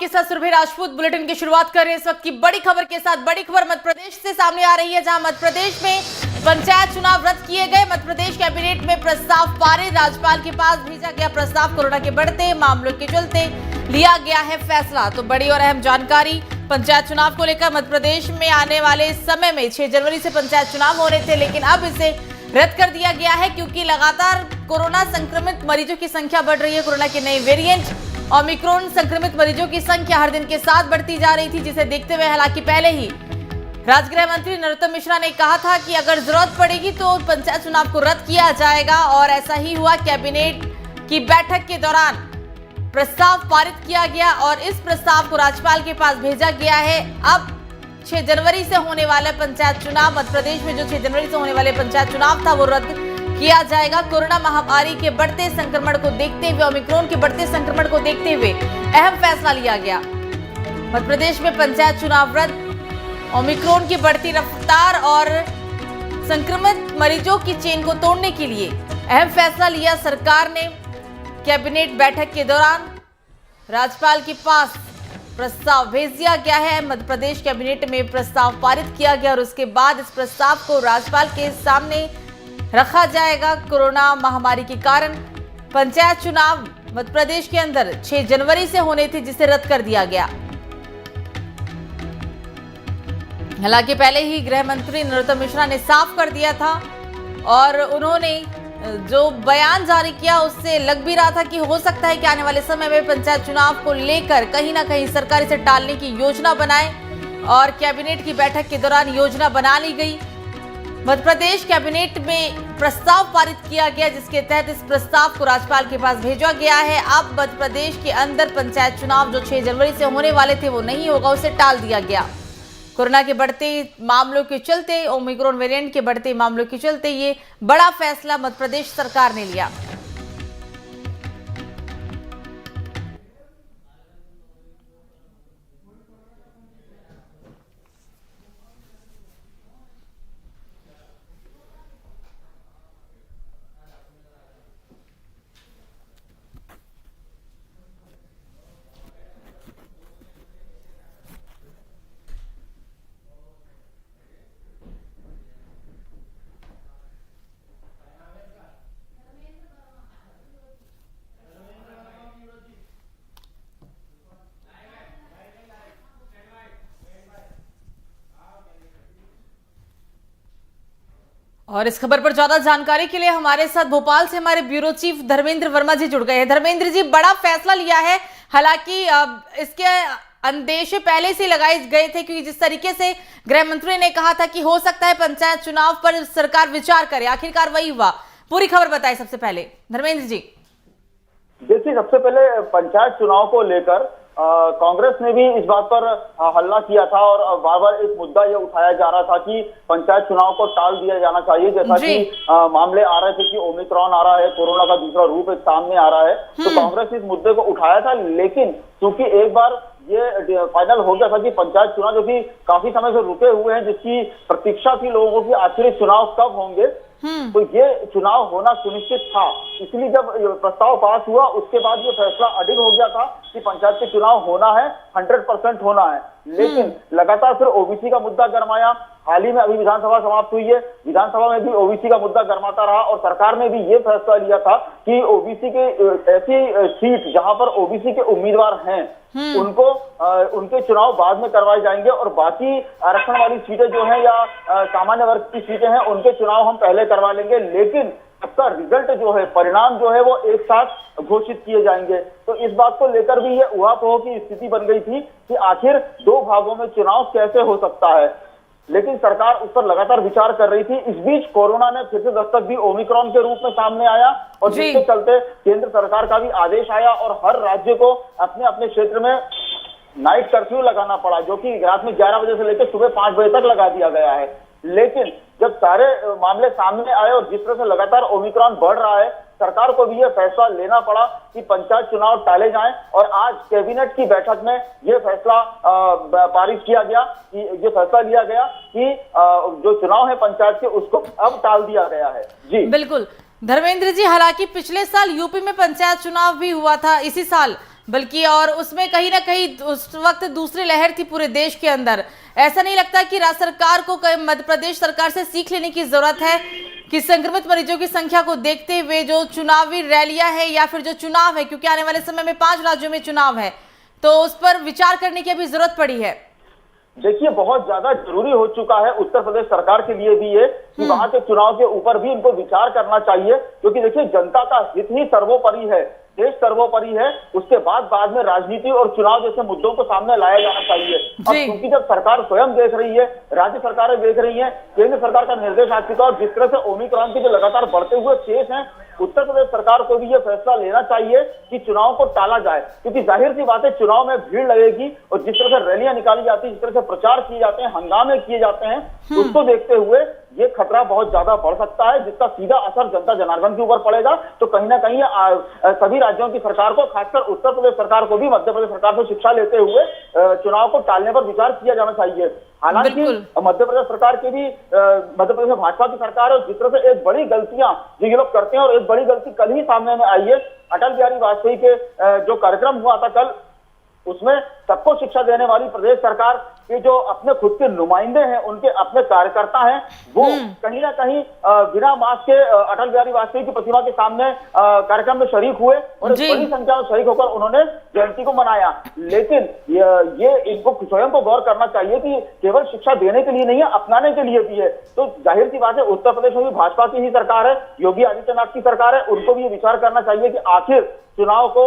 आपके साथ सुरभि राजपूत बुलेटिन की शुरुआत कर रहे हैं इस वक्त की बड़ी खबर के साथ। बड़ी खबर मध्य प्रदेश से सामने आ रही है, जहां मध्य प्रदेश में पंचायत चुनाव रद्द किए गए। मध्य प्रदेश कैबिनेट में प्रस्ताव पारित, राज्यपाल के पास भेजा गया प्रस्ताव। कोरोना के बढ़ते मामलों के चलते लिया गया है फैसला। तो बड़ी और अहम जानकारी पंचायत चुनाव को लेकर। मध्य प्रदेश में आने वाले समय में 6 जनवरी से पंचायत चुनाव हो रहे थे, लेकिन अब इसे रद्द कर दिया गया है क्योंकि लगातार कोरोना संक्रमित मरीजों की संख्या बढ़ रही है। कोरोना के नए वेरिएंट ओमिक्रॉन संक्रमित मरीजों की संख्या हर दिन के साथ बढ़ती जा रही थी, जिसे देखते हुए हालांकि पहले ही राज्य मंत्री नरोत्तम मिश्रा ने कहा था कि अगर जरूरत पड़ेगी तो पंचायत चुनाव को रद्द किया जाएगा, और ऐसा ही हुआ। कैबिनेट की बैठक के दौरान प्रस्ताव पारित किया गया और इस प्रस्ताव को राज्यपाल के पास भेजा गया है। अब 6 जनवरी से होने वाला पंचायत चुनाव, मध्य प्रदेश में जो 6 जनवरी से होने वाले पंचायत चुनाव था वो रद्द किया जाएगा। कोरोना महामारी के बढ़ते संक्रमण को देखते हुए, ओमिक्रॉन के बढ़ते संक्रमण को देखते हुए अहम फैसला लिया गया। मध्य प्रदेश में पंचायत चुनाव रद्द, ओमिक्रॉन की बढ़ती रफ्तार और संक्रमित मरीजों की चेन को तोड़ने के लिए अहम फैसला लिया सरकार ने। कैबिनेट बैठक के दौरान राज्यपाल के पास प्रस्ताव भेज दिया गया है। मध्य प्रदेश कैबिनेट में प्रस्ताव पारित किया गया और उसके बाद इस प्रस्ताव को राज्यपाल के सामने रखा जाएगा। कोरोना महामारी के कारण पंचायत चुनाव मध्य प्रदेश के अंदर 6 जनवरी से होने थे, जिसे रद्द कर दिया गया। हालांकि पहले ही गृह मंत्री नरोत्तम मिश्रा ने साफ कर दिया था और उन्होंने जो बयान जारी किया उससे लग भी रहा था कि हो सकता है कि आने वाले समय में पंचायत चुनाव को लेकर कहीं ना कहीं सरकार इसे टालने की योजना बनाए, और कैबिनेट की बैठक के दौरान योजना बना ली गई। मध्य प्रदेश कैबिनेट में प्रस्ताव पारित किया गया, जिसके तहत इस प्रस्ताव को राज्यपाल के पास भेजा गया है। अब मध्य प्रदेश के अंदर पंचायत चुनाव जो 6 जनवरी से होने वाले थे वो नहीं होगा, उसे टाल दिया गया। कोरोना के बढ़ते मामलों के चलते, ओमिक्रॉन वेरिएंट के बढ़ते मामलों के चलते ये बड़ा फैसला मध्य प्रदेश सरकार ने लिया। और इस खबर पर ज्यादा जानकारी के लिए हमारे साथ भोपाल से हमारे ब्यूरो चीफ धर्मेंद्र वर्मा जी जुड़ गए हैं। धर्मेंद्र जी, बड़ा फैसला लिया है। हालांकि इसके अंदेशे पहले से लगाए गए थे, क्योंकि जिस तरीके से गृह मंत्री ने कहा था कि हो सकता है पंचायत चुनाव पर सरकार विचार करे, आखिरकार वही हुआ। पूरी खबर बताएं सबसे पहले धर्मेंद्र जी। देखिए, सबसे पहले पंचायत चुनाव को लेकर कांग्रेस ने भी इस बात पर हल्ला किया था और बार बार एक मुद्दा ये उठाया जा रहा था कि पंचायत चुनाव को टाल दिया जाना चाहिए, जैसा कि मामले आ रहे थे कि ओमिक्रॉन आ रहा है, कोरोना का दूसरा रूप एक सामने आ रहा है। तो कांग्रेस इस मुद्दे को उठाया था, लेकिन क्योंकि एक बार ये फाइनल हो गया था कि पंचायत चुनाव जो कि काफी समय से रुके हुए हैं, जिसकी प्रतीक्षा थी लोगों की आखिर चुनाव कब होंगे, तो ये चुनाव होना सुनिश्चित था। इसलिए जब प्रस्ताव पास हुआ उसके बाद ये फैसला अडिग हो गया था कि पंचायत के चुनाव होना है, 100% होना है। लेकिन लगातार फिर ओबीसी का मुद्दा गरमाया। हाल ही में अभी विधानसभा समाप्त हुई है, विधानसभा में भी ओबीसी का मुद्दा गरमाता रहा और सरकार ने भी ये फैसला लिया था कि ओबीसी के ऐसी सीट जहां पर ओबीसी के उम्मीदवार हैं उनको उनके चुनाव बाद में करवाए जाएंगे, और बाकी आरक्षण वाली सीटें जो हैं या सामान्य वर्ग की सीटें हैं उनके चुनाव हम पहले करवा लेंगे, लेकिन सबका रिजल्ट जो है, परिणाम जो है वो एक साथ घोषित किए जाएंगे। तो इस बात को लेकर भी ये ऊहापोह की स्थिति बन गई थी कि आखिर 2 भागों में चुनाव कैसे हो सकता है, लेकिन सरकार उस पर लगातार विचार कर रही थी। इस बीच कोरोना ने फिर से दस्तक दी, ओमिक्रॉन के रूप में सामने आया, और जिसके चलते केंद्र सरकार का भी आदेश आया और हर राज्य को अपने अपने क्षेत्र में नाइट कर्फ्यू लगाना पड़ा, जो कि रात में 11 बजे से लेकर सुबह 5 बजे तक लगा दिया गया है। लेकिन जब सारे मामले सामने आए और जिस तरह से लगातार ओमिक्रॉन बढ़ रहा है, सरकार को भी यह फैसला लेना पड़ा कि पंचायत चुनाव टाले जाएं, और आज कैबिनेट की बैठक में यह फैसला पारित किया गया, कि ये फैसला लिया गया कि जो चुनाव है पंचायत के उसको अब टाल दिया गया है। जी बिल्कुल धर्मेंद्र जी, हालांकि पिछले साल यूपी में पंचायत चुनाव भी हुआ था, इसी साल बल्कि और उसमें कहीं ना कहीं उस वक्त दूसरी लहर थी पूरे देश के अंदर। ऐसा नहीं लगता कि राज्य सरकार को मध्य प्रदेश सरकार से सीख लेने की जरूरत है कि संक्रमित मरीजों की संख्या को देखते हुए जो चुनावी रैलियां है या फिर जो चुनाव है, क्योंकि आने वाले समय में 5 राज्यों में चुनाव है, तो उस पर विचार करने की अभी जरूरत पड़ी है। देखिए, बहुत ज्यादा जरूरी हो चुका है उत्तर प्रदेश सरकार के लिए भी ये कि वहां के चुनाव के ऊपर भी इनको विचार करना चाहिए, क्योंकि देखिए जनता का हित ही सर्वोपरि है, देश सर्वोपरि है। उसके बाद में राजनीति और चुनाव जैसे मुद्दों को सामने लाया जाना चाहिए। और क्योंकि जब सरकार स्वयं देख रही है, राज्य सरकारें देख रही हैं, केंद्र सरकार का निर्देश आ चुका है और जिस तरह से ओमिक्रॉन के जो लगातार बढ़ते हुए केस हैं, उत्तर प्रदेश सरकार को भी ये फैसला लेना चाहिए कि चुनाव को टाला जाए, क्योंकि जाहिर सी बात है चुनाव में भीड़ लगेगी और जिस तरह से रैलियां निकाली जाती है, जिस तरह से प्रचार किए जाते हैं, हंगामे किए जाते हैं, उसको देखते हुए ये खतरा बहुत ज्यादा बढ़ सकता है, जिसका सीधा असर जनता जनार्दन के ऊपर पड़ेगा। तो कहीं ना कहीं सभी राज्यों की सरकार को, खासकर उत्तर प्रदेश सरकार को भी मध्य प्रदेश सरकार से शिक्षा लेते हुए चुनाव को टालने पर विचार किया जाना चाहिए। हालांकि मध्य प्रदेश सरकार की भी, मध्य प्रदेश में भाजपा की सरकार है, जिस तरह से एक बड़ी गलतियां जो ये लोग करते हैं, और एक बड़ी गलती कल ही सामने में आई है, अटल बिहारी वाजपेयी के जो कार्यक्रम हुआ था कल, उसमें सबको शिक्षा देने वाली प्रदेश सरकार के जो अपने खुद के नुमाइंदे हैं, उनके अपने कार्यकर्ता हैं, वो कहीं ना कहीं बिना मास्क के अटल बिहारी वाजपेयी की प्रतिमा के सामने कार्यक्रम में शरीक हुए और बड़ी संख्या में शरीक होकर उन्होंने जयंती को मनाया। लेकिन ये इनको स्वयं को गौर करना चाहिए कि केवल शिक्षा देने के लिए नहीं है, अपनाने के लिए भी है। तो जाहिर सी बात है उत्तर प्रदेश में भी भाजपा की ही सरकार है, योगी आदित्यनाथ की सरकार है, उनको भी ये विचार करना चाहिए कि आखिर चुनाव को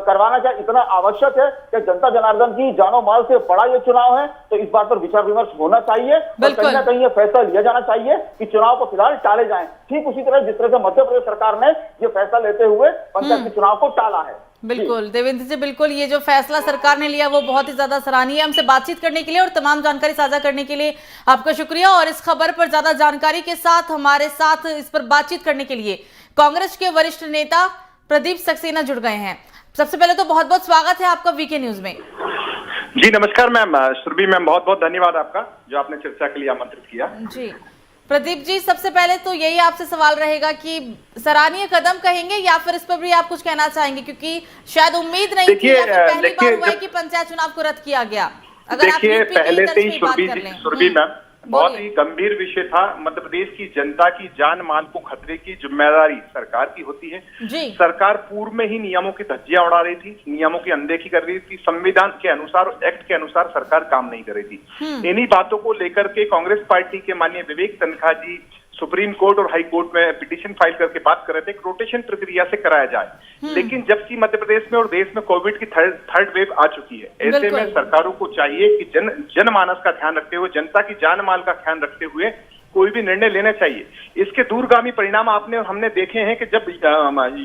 करवाना क्या इतना आवश्यक है कि जनता जनार्दन की जानो माल से बड़ा ये चुनाव है। तो इस बात पर विचार विमर्श होना चाहिए और कहीं ना कहीं ये फैसला लिया जाना चाहिए कि चुनाव को फिलहाल टाले जाएं, ठीक उसी तरह जिस तरह से मध्य प्रदेश सरकार ने ये फैसला लेते हुए पंचायती चुनाव को टाला है। बिल्कुल देवेंद्र जी, बिल्कुल ये जो फैसला सरकार ने लिया वो बहुत ही ज्यादा सराहनीय है। हमसे बातचीत करने के लिए और तमाम जानकारी साझा करने के लिए आपका शुक्रिया। और इस खबर पर ज्यादा जानकारी के साथ हमारे साथ इस पर बातचीत करने के लिए कांग्रेस के वरिष्ठ नेता प्रदीप सक्सेना जुड़ गए हैं। सबसे पहले तो बहुत बहुत स्वागत है आपका वीके न्यूज में। जी नमस्कार मैम, सुरभि मैम, बहुत बहुत धन्यवाद आपका जो आपने चर्चा के लिए आमंत्रित किया। जी प्रदीप जी, सबसे पहले तो यही आपसे सवाल रहेगा कि सराहनीय कदम कहेंगे या फिर इस पर भी आप कुछ कहना चाहेंगे, क्योंकि शायद उम्मीद नहीं थी, पहली बार हुआ है कि पंचायत चुनाव को रद्द किया गया। अगर आप पहले से ही सुरभि मैम, बहुत ही गंभीर विषय था। मध्य प्रदेश की जनता की जान माल को खतरे की जिम्मेदारी सरकार की होती है। सरकार पूर्व में ही नियमों की धज्जियां उड़ा रही थी, नियमों की अनदेखी कर रही थी, संविधान के अनुसार, एक्ट के अनुसार सरकार काम नहीं कर रही थी। इन्हीं बातों को लेकर के कांग्रेस पार्टी के माननीय विवेक तन्खा जी सुप्रीम कोर्ट और हाई कोर्ट में पिटीशन फाइल करके बात कर रहे थे कि रोटेशन प्रक्रिया से कराया जाए। लेकिन जबकि मध्य प्रदेश में और देश में कोविड की थर्ड वेव आ चुकी है, ऐसे में सरकारों को चाहिए कि जनमानस का ध्यान रखते हुए, जनता की जान माल का ध्यान रखते हुए कोई भी निर्णय लेना चाहिए। इसके दूरगामी परिणाम हमने देखे हैं कि जब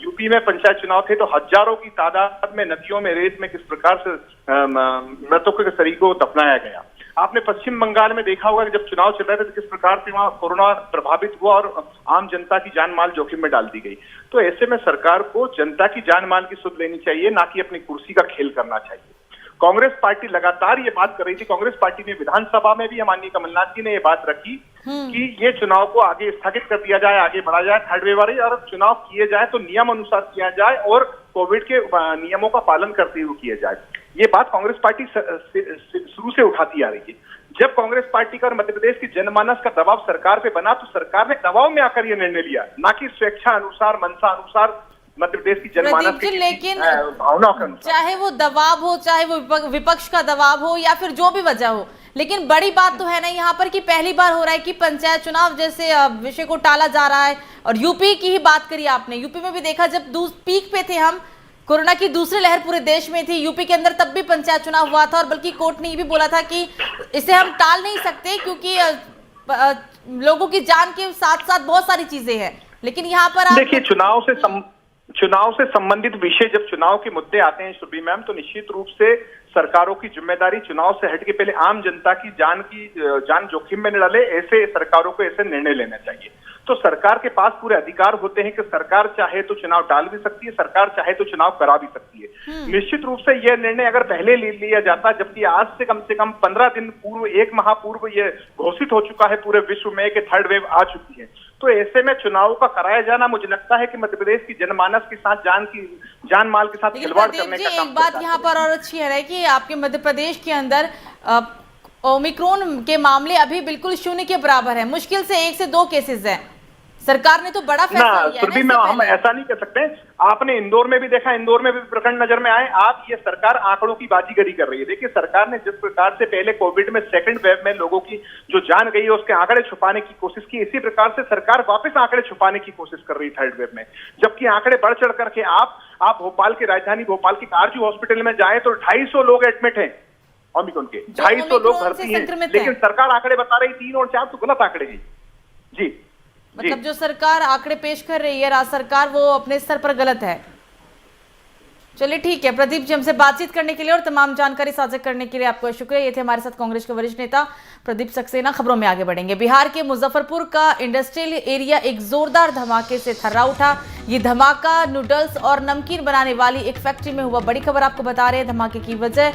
यूपी में पंचायत चुनाव थे तो हजारों की तादाद में नदियों में, रेत में किस प्रकार से मृतकों के शरीर को दफनाया गया। आपने पश्चिम बंगाल में देखा होगा कि जब चुनाव चल रहे थे तो किस प्रकार से वहां कोरोना प्रभावित हुआ और आम जनता की जान माल जोखिम में डाल दी गई। तो ऐसे में सरकार को जनता की जान माल की सुध लेनी चाहिए, ना कि अपनी कुर्सी का खेल करना चाहिए। कांग्रेस पार्टी लगातार ये बात कर रही थी। कांग्रेस पार्टी ने विधानसभा में भी माननीय कमलनाथ जी ने ये बात रखी कि ये चुनाव को आगे स्थगित कर दिया जाए, आगे बढ़ा जाए, थर्ड वेव आ रही, और चुनाव किए जाए तो नियम अनुसार किया जाए और कोविड के नियमों का पालन करते हुए किया जाए। ये बात कांग्रेस पार्टी शुरू से उठाती आ रही है। जब कांग्रेस पार्टी का और मध्य प्रदेश की जनमानस का दबाव सरकार पे बना तो सरकार ने दबाव में आकर यह निर्णय लिया, ना कि स्वेच्छा अनुसार, मनसा अनुसार मध्य प्रदेश की जनमानस की लेकिन भावनाओं के अनुसार। चाहे वो दबाव हो, चाहे वो विपक्ष का दबाव हो या फिर जो भी वजह हो, लेकिन बड़ी बात तो है ना यहाँ पर कि पहली बार हो रहा है कि पंचायत चुनाव जैसे विषय को टाला जा रहा है। और यूपी की ही बात करी आपने, यूपी में भी देखा जब पीक पे थे हम, कोरोना की दूसरी लहर पूरे देश में थी, यूपी के अंदर तब भी पंचायत चुनाव हुआ था और बल्कि कोर्ट ने ये भी बोला था कि इसे हम टाल नहीं सकते क्योंकि लोगों की जान के साथ साथ बहुत सारी चीजें हैं। लेकिन यहाँ पर देखिए, चुनाव से संबंधित विषय जब चुनाव के मुद्दे आते हैं सुरभि मैम, तो निश्चित रूप से सरकारों की जिम्मेदारी चुनाव से हट के पहले आम जनता की जान जोखिम में न डाले, ऐसे सरकारों को ऐसे निर्णय लेना चाहिए। तो सरकार के पास पूरे अधिकार होते हैं कि सरकार चाहे तो चुनाव टाल भी सकती है, सरकार चाहे तो चुनाव करा भी सकती है। निश्चित रूप से यह निर्णय अगर पहले ले लिया जाता, जबकि आज से कम 15 दिन पूर्व, 1 माह पूर्व यह घोषित हो चुका है पूरे विश्व में कि थर्ड वेव आ चुकी है, तो ऐसे में चुनाव का कराया जाना मुझे लगता है कि मध्य प्रदेश की जनमानस के साथ जान माल के साथ खिलवाड़ करने का काम एक बात यहाँ पर और अच्छी है कि आपके मध्य प्रदेश के अंदर ओमिक्रॉन के मामले अभी बिल्कुल शून्य के बराबर है, मुश्किल से 1 से 2 केसेस है। सरकार ने तो बड़ा फैसला लिया है ना, हम ऐसा नहीं कह सकते। आपने इंदौर में भी देखा, इंदौर में भी प्रकरण नजर में आए। आप ये सरकार आंकड़ों की बाजीगरी कर रही है। देखिए, सरकार ने जिस प्रकार से पहले कोविड में सेकंड वेव में लोगों की जो जान गई है उसके आंकड़े छुपाने की कोशिश की, इसी प्रकार से सरकार वापस आंकड़े छुपाने की कोशिश कर रही है थर्ड वेव में, जबकि आंकड़े बढ़ चढ़ करके आप भोपाल की राजधानी भोपाल की आरजू हॉस्पिटल में जाए तो 250 लोग एडमिट हैं ओमिक्रॉन के, 250 लोग भर्ती हैं, लेकिन सरकार आंकड़े बता रही 3 और 4 तो गलत आंकड़े हैं जी। मतलब जो सरकार आंकड़े पेश कर रही है राज्य सरकार, वो अपने स्तर पर गलत है। चलिए ठीक है प्रदीप जी, हमसे बातचीत करने के लिए और तमाम जानकारी साझा करने के लिए आपका शुक्रिया। ये थे हमारे साथ कांग्रेस के वरिष्ठ नेता प्रदीप सक्सेना। खबरों में आगे बढ़ेंगे। बिहार के मुजफ्फरपुर का इंडस्ट्रियल एरिया एक जोरदार धमाके से थर्रा उठा। ये धमाका नूडल्स और नमकीन बनाने वाली एक फैक्ट्री में हुआ। बड़ी खबर आपको बता रहे हैं धमाके की वजह